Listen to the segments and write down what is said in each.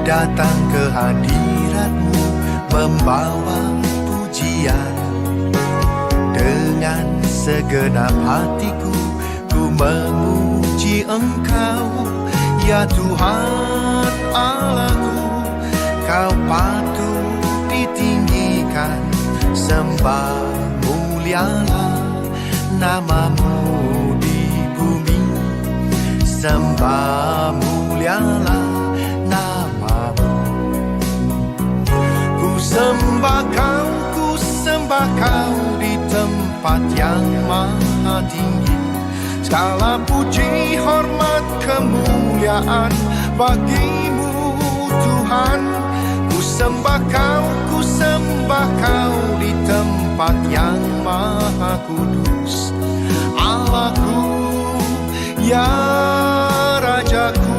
datang ke hadirat-Mu membawa pujian. Dengan segenap hatiku ku memuji Engkau, ya Tuhan Allahku. Kau patut ditinggikan, sembah mulialah namamu di bumi. Sembah mulialah namamu. Ku sembah kau di tempat yang maha tinggi. Segala puji, hormat, kemuliaan bagimu Tuhan. Ku sembah kau di tempat yang maha kudus. Allahku, ya Rajaku.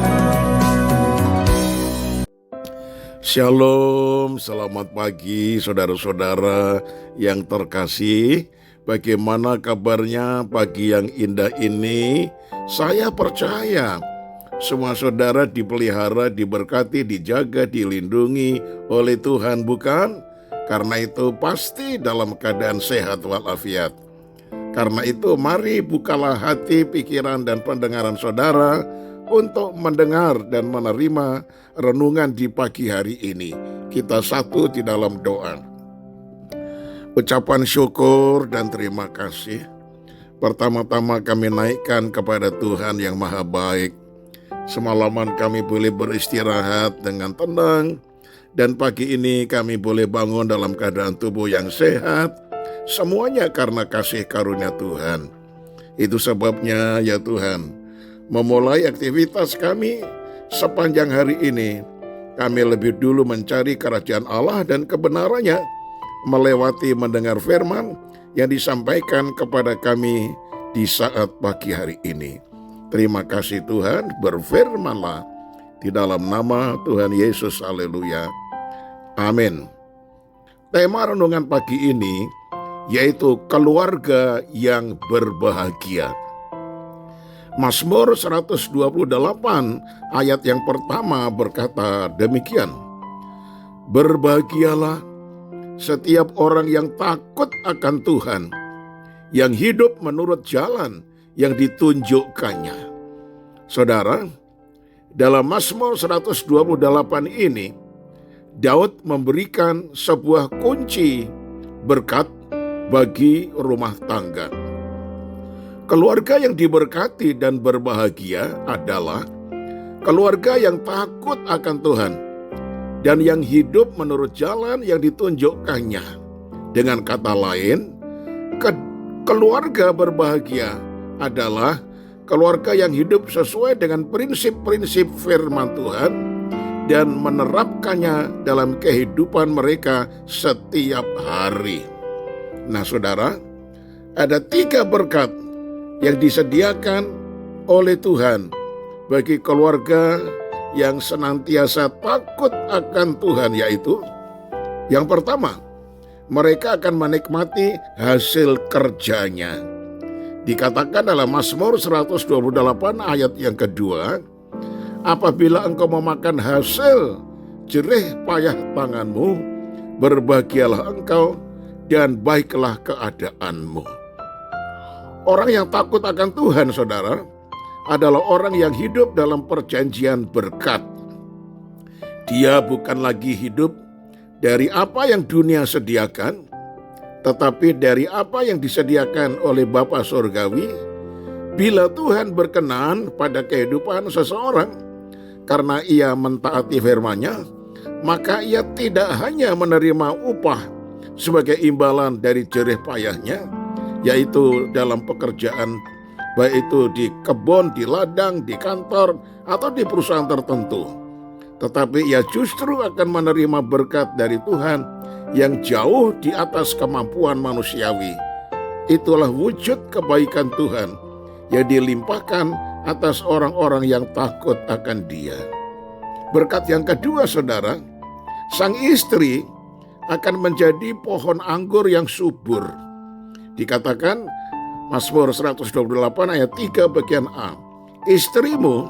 Shalom, selamat pagi saudara-saudara yang terkasih. Bagaimana kabarnya pagi yang indah ini? Saya percaya semua saudara dipelihara, diberkati, dijaga, dilindungi oleh Tuhan, bukan? Karena itu pasti dalam keadaan sehat walafiat. Karena itu mari bukalah hati, pikiran, dan pendengaran saudara untuk mendengar dan menerima renungan di pagi hari ini. Kita satu di dalam doa. Ucapan syukur dan terima kasih. Pertama-tama kami naikkan kepada Tuhan yang maha baik. Semalaman kami boleh beristirahat dengan tenang, dan pagi ini kami boleh bangun dalam keadaan tubuh yang sehat. Semuanya karena kasih karunia Tuhan. Itu sebabnya ya Tuhan, memulai aktivitas kami sepanjang hari ini, kami lebih dulu mencari kerajaan Allah dan kebenarannya, melewati mendengar firman yang disampaikan kepada kami di saat pagi hari ini. Terima kasih Tuhan, berfirmanlah di dalam nama Tuhan Yesus, haleluya, amin. Tema renungan pagi ini yaitu keluarga yang berbahagia. Mazmur 128 ayat yang pertama berkata demikian. Berbahagialah setiap orang yang takut akan Tuhan, yang hidup menurut jalan yang ditunjukkannya. Saudara, dalam Mazmur 128 ini, Daud memberikan sebuah kunci berkat bagi rumah tangga. Keluarga yang diberkati dan berbahagia adalah keluarga yang takut akan Tuhan dan yang hidup menurut jalan yang ditunjukkannya. Dengan kata lain, keluarga berbahagia adalah keluarga yang hidup sesuai dengan prinsip-prinsip firman Tuhan dan menerapkannya dalam kehidupan mereka setiap hari. Nah saudara, ada 3 berkat yang disediakan oleh Tuhan bagi keluarga yang senantiasa takut akan Tuhan, yaitu yang pertama, mereka akan menikmati hasil kerjanya. Dikatakan dalam Mazmur 128 ayat yang kedua, apabila engkau memakan hasil jerih payah tanganmu, berbahagialah engkau dan baiklah keadaanmu. Orang yang takut akan Tuhan, saudara, adalah orang yang hidup dalam perjanjian berkat. Dia bukan lagi hidup dari apa yang dunia sediakan, tetapi dari apa yang disediakan oleh Bapa Surgawi. Bila Tuhan berkenan pada kehidupan seseorang karena ia mentaati firman-Nya, maka ia tidak hanya menerima upah sebagai imbalan dari jerih payahnya, yaitu dalam pekerjaan, baik itu di kebun, di ladang, di kantor, atau di perusahaan tertentu. Tetapi ia justru akan menerima berkat dari Tuhan yang jauh di atas kemampuan manusiawi. Itulah wujud kebaikan Tuhan yang dilimpahkan atas orang-orang yang takut akan Dia. Berkat yang kedua, saudara, sang istri akan menjadi pohon anggur yang subur. Dikatakan Mazmur 128 ayat 3 bagian A, istrimu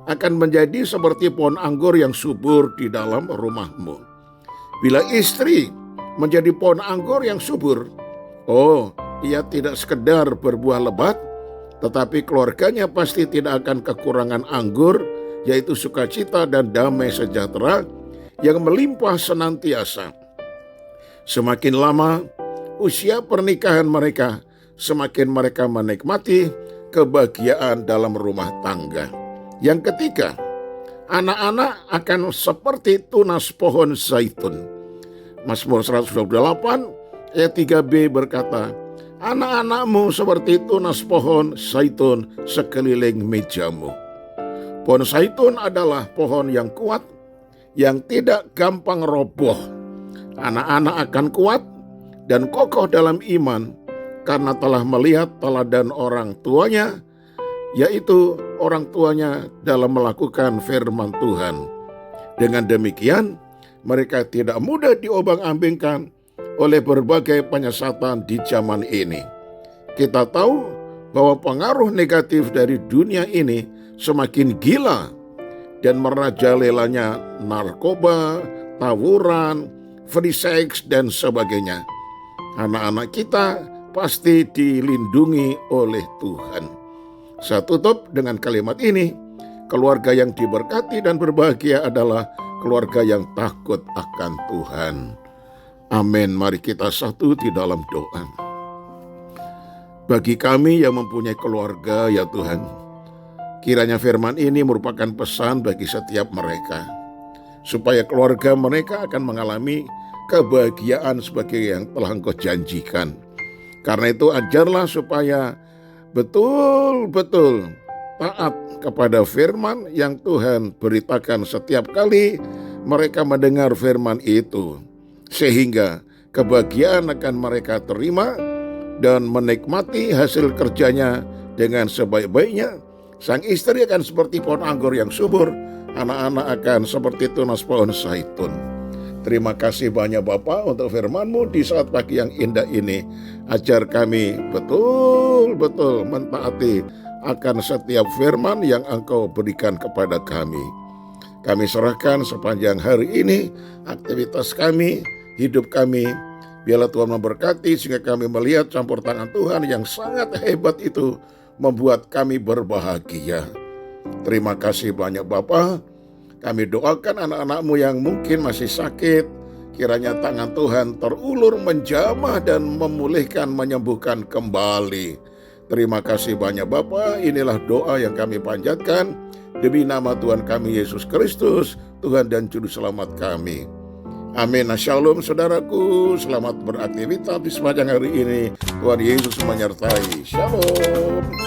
akan menjadi seperti pohon anggur yang subur di dalam rumahmu. Bila istri menjadi pohon anggur yang subur, ia tidak sekedar berbuah lebat, tetapi keluarganya pasti tidak akan kekurangan anggur, yaitu sukacita dan damai sejahtera yang melimpah senantiasa. Semakin lama usia pernikahan mereka, semakin mereka menikmati kebahagiaan dalam rumah tangga. Yang ketiga, anak-anak akan seperti tunas pohon zaitun. Mazmur 128 ayat 3b berkata, anak-anakmu seperti tunas pohon zaitun sekeliling mejamu. Pohon zaitun adalah pohon yang kuat, yang tidak gampang roboh. Anak-anak akan kuat dan kokoh dalam iman karena telah melihat teladan orang tuanya, yaitu orang tuanya dalam melakukan firman Tuhan. Dengan demikian, mereka tidak mudah diobang-ambingkan oleh berbagai penyesatan di zaman ini. Kita tahu bahwa pengaruh negatif dari dunia ini semakin gila dan merajalelanya narkoba, tawuran, free sex, dan sebagainya. Anak-anak kita pasti dilindungi oleh Tuhan. Saya tutup dengan kalimat ini, keluarga yang diberkati dan berbahagia adalah keluarga yang takut akan Tuhan. Amin. Mari kita satu di dalam doa. Bagi kami yang mempunyai keluarga, ya Tuhan, kiranya firman ini merupakan pesan bagi setiap mereka, supaya keluarga mereka akan mengalami kebahagiaan sebagai yang telah Engkau janjikan. Karena itu ajarlah supaya betul-betul taat kepada firman yang Tuhan beritakan setiap kali mereka mendengar firman itu, sehingga kebahagiaan akan mereka terima dan menikmati hasil kerjanya dengan sebaik-baiknya. Sang istri akan seperti pohon anggur yang subur, anak-anak akan seperti tunas pohon zaitun. Terima kasih banyak Bapa untuk firman-Mu di saat pagi yang indah ini. Ajar kami betul-betul mentaati akan setiap firman yang Engkau berikan kepada kami. Kami serahkan sepanjang hari ini aktivitas kami, hidup kami. Biarlah Tuhan memberkati sehingga kami melihat campur tangan Tuhan yang sangat hebat itu membuat kami berbahagia. Terima kasih banyak Bapa. Kami doakan anak-anak-Mu yang mungkin masih sakit, kiranya tangan Tuhan terulur menjamah dan memulihkan, menyembuhkan kembali. Terima kasih banyak Bapa. Inilah doa yang kami panjatkan demi nama Tuhan kami Yesus Kristus, Tuhan dan Juru Selamat kami. Amin. Shalom saudaraku, selamat beraktivitas di sepanjang hari ini. Tuhan Yesus menyertai. Shalom.